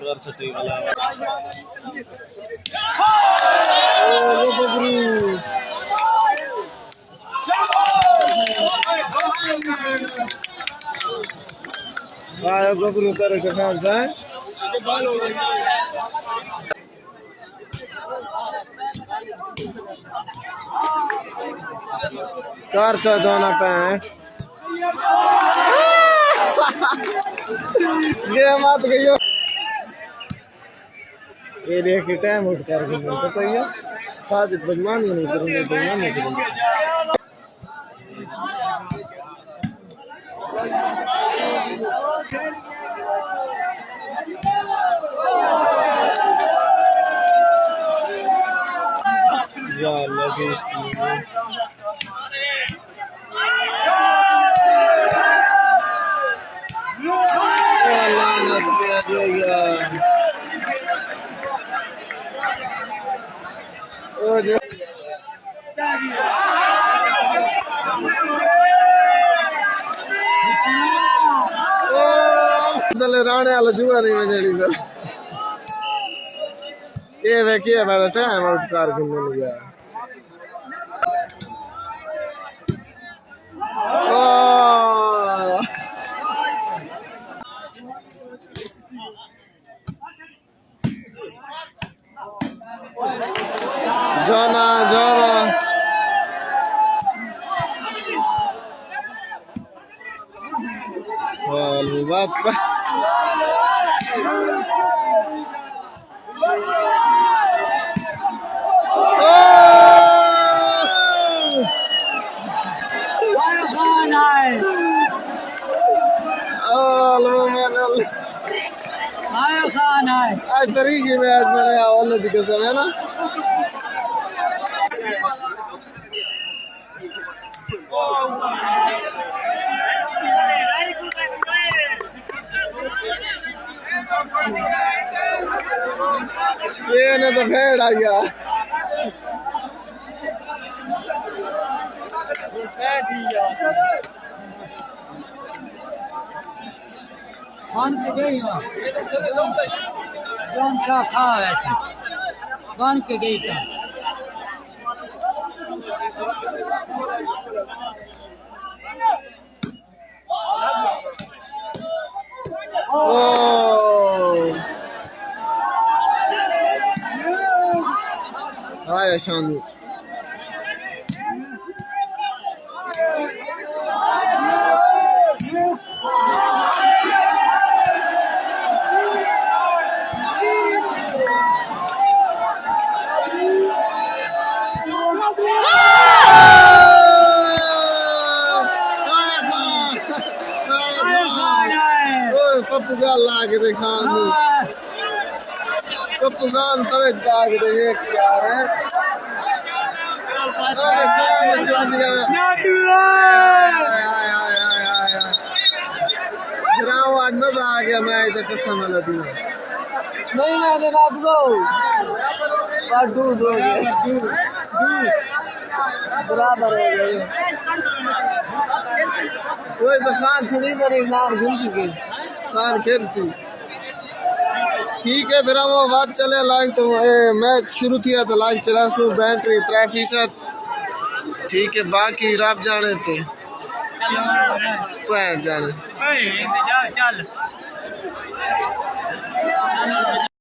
कर सकते गबरू कर कार जाना पैंट ये मत गई ये देख के टाइम उठ कर पता ही है साजिद बेईमानी नहीं करेंगे बेईमानी करेंगे यार लगे राणे वाला जुआ नहीं बजेड़ी ये देखिए मेरा टाइम आउट कार खेलने लगा जाना जाना बात आज तरीके में आज मैंने और कसम है ना ये ना तो भेड़ आ गया बन के गई कौन सा खा वैसे बन के गई था हाय शानू पपुगान लाके देखा पपुगान तवे दाग दे एक यार है आज मजा आ गया मैं इधर कसम लगी नहीं मैंने रात को दूध हो गया बराबर हो गए कोई बखान थोड़ी मेरे नाम घूम चुके खान खेल सी ठीक है फिर हम बात चले लाइक तो मैच शुरू किया तो लाइक 400 बैटरी 3% ठीक है बाकी रब जाने थे जाने चल